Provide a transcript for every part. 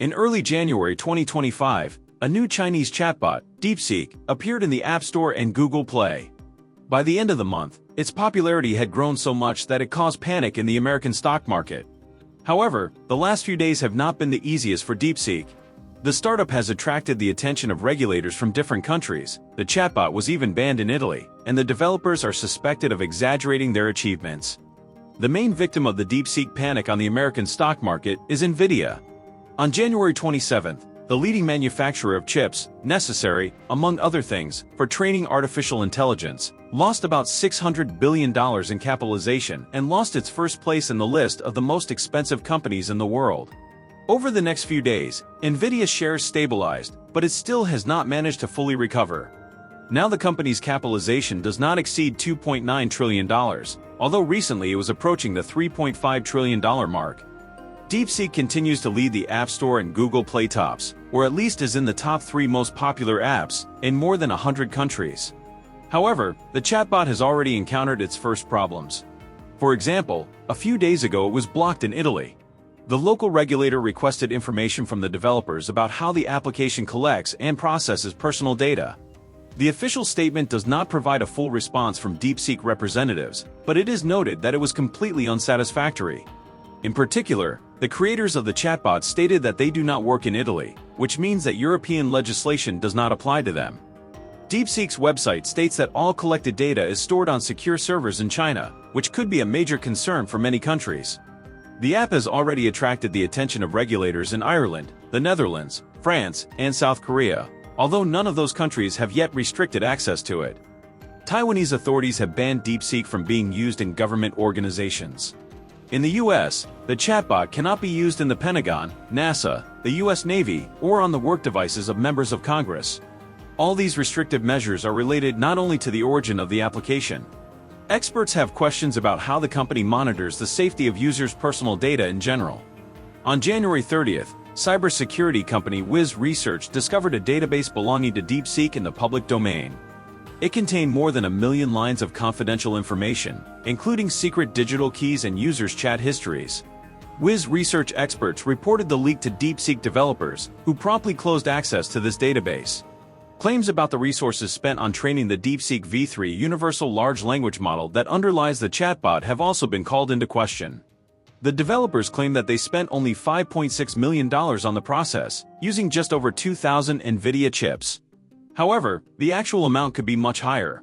In early January 2025, a new Chinese chatbot, DeepSeek, appeared in the App Store and Google Play. By the end of the month, its popularity had grown so much that it caused panic in the American stock market. However, the last few days have not been the easiest for DeepSeek. The startup has attracted the attention of regulators from different countries. The chatbot was even banned in Italy, and the developers are suspected of exaggerating their achievements. The main victim of the DeepSeek panic on the American stock market is Nvidia. On January 27th, the leading manufacturer of chips, necessary, among other things, for training artificial intelligence, lost about $600 billion in capitalization and lost its first place in the list of the most expensive companies in the world. Over the next few days, Nvidia shares stabilized, but it still has not managed to fully recover. Now the company's capitalization does not exceed $2.9 trillion, although recently it was approaching the $3.5 trillion mark. DeepSeek continues to lead the App Store and Google Play tops, or at least is in the top 3 most popular apps, in more than 100 countries. However, the chatbot has already encountered its first problems. For example, a few days ago it was blocked in Italy. The local regulator requested information from the developers about how the application collects and processes personal data. The official statement does not provide a full response from DeepSeek representatives, but it is noted that it was completely unsatisfactory. In particular, the creators of the chatbot stated that they do not work in Italy, which means that European legislation does not apply to them. DeepSeek's website states that all collected data is stored on secure servers in China, which could be a major concern for many countries. The app has already attracted the attention of regulators in Ireland, the Netherlands, France, and South Korea, although none of those countries have yet restricted access to it. Taiwanese authorities have banned DeepSeek from being used in government organizations. In the US, the chatbot cannot be used in the Pentagon, NASA, the US Navy, or on the work devices of members of Congress. All these restrictive measures are related not only to the origin of the application. Experts have questions about how the company monitors the safety of users' personal data in general. On January 30th, cybersecurity company Wiz Research discovered a database belonging to DeepSeek in the public domain. It contained more than 1 million lines of confidential information, including secret digital keys and users' chat histories. Wiz Research experts reported the leak to DeepSeek developers, who promptly closed access to this database. Claims about the resources spent on training the DeepSeek v3 universal large language model that underlies the chatbot have also been called into question. The developers claim that they spent only $5.6 million on the process, using just over 2,000 Nvidia chips. However, the actual amount could be much higher.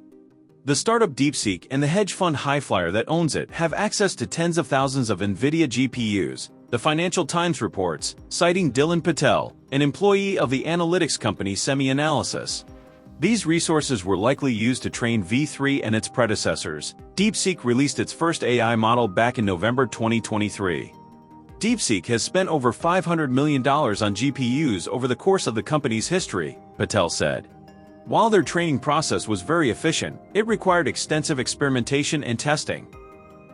The startup DeepSeek and the hedge fund Highflyer that owns it have access to tens of thousands of Nvidia GPUs, the Financial Times reports, citing Dylan Patel, an employee of the analytics company SemiAnalysis. These resources were likely used to train V3 and its predecessors. DeepSeek released its first AI model back in November 2023. DeepSeek has spent over $500 million on GPUs over the course of the company's history, Patel said. While their training process was very efficient, it required extensive experimentation and testing.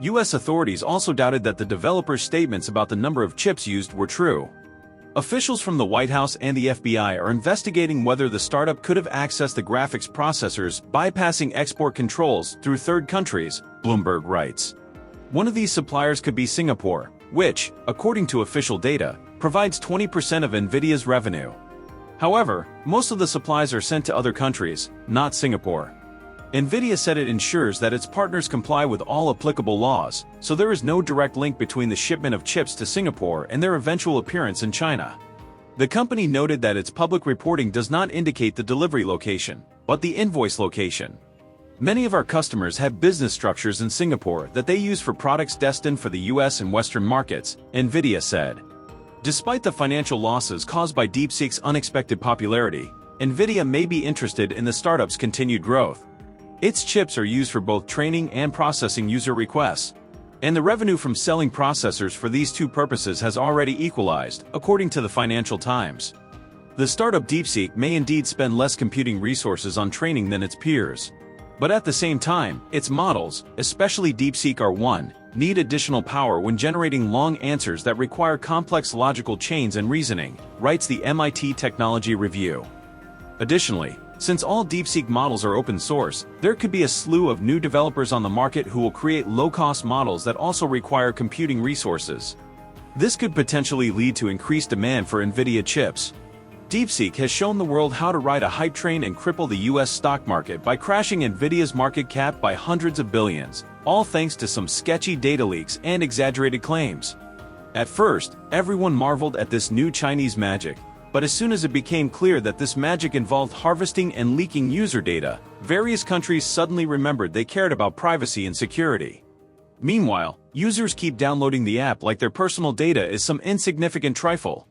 U.S. authorities also doubted that the developers' statements about the number of chips used were true. Officials from the White House and the FBI are investigating whether the startup could have accessed the graphics processors bypassing export controls through third countries, Bloomberg writes. One of these suppliers could be Singapore, which, according to official data, provides 20% of Nvidia's revenue. However, most of the supplies are sent to other countries, not Singapore. Nvidia said it ensures that its partners comply with all applicable laws, so there is no direct link between the shipment of chips to Singapore and their eventual appearance in China. The company noted that its public reporting does not indicate the delivery location, but the invoice location. Many of our customers have business structures in Singapore that they use for products destined for the US and Western markets, Nvidia said. Despite the financial losses caused by DeepSeek's unexpected popularity, Nvidia may be interested in the startup's continued growth. Its chips are used for both training and processing user requests, and the revenue from selling processors for these two purposes has already equalized, according to the Financial Times. The startup DeepSeek may indeed spend less computing resources on training than its peers. But at the same time, its models, especially DeepSeek R1, need additional power when generating long answers that require complex logical chains and reasoning, writes the MIT Technology Review. Additionally, since all DeepSeek models are open source, there could be a slew of new developers on the market who will create low-cost models that also require computing resources. This could potentially lead to increased demand for Nvidia chips. DeepSeek has shown the world how to ride a hype train and cripple the US stock market by crashing Nvidia's market cap by hundreds of billions, all thanks to some sketchy data leaks and exaggerated claims. At first, everyone marveled at this new Chinese magic, but as soon as it became clear that this magic involved harvesting and leaking user data, various countries suddenly remembered they cared about privacy and security. Meanwhile, users keep downloading the app like their personal data is some insignificant trifle.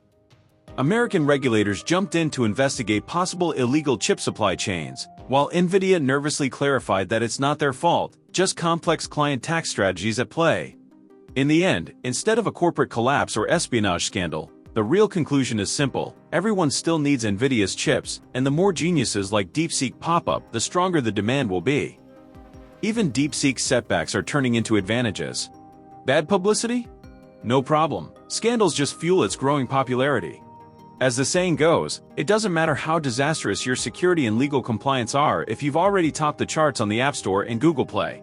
American regulators jumped in to investigate possible illegal chip supply chains, while Nvidia nervously clarified that it's not their fault, just complex client tax strategies at play. In the end, instead of a corporate collapse or espionage scandal, the real conclusion is simple: everyone still needs Nvidia's chips, and the more geniuses like DeepSeek pop up, the stronger the demand will be. Even DeepSeek's setbacks are turning into advantages. Bad publicity? No problem. Scandals just fuel its growing popularity. As the saying goes, it doesn't matter how disastrous your security and legal compliance are if you've already topped the charts on the App Store and Google Play.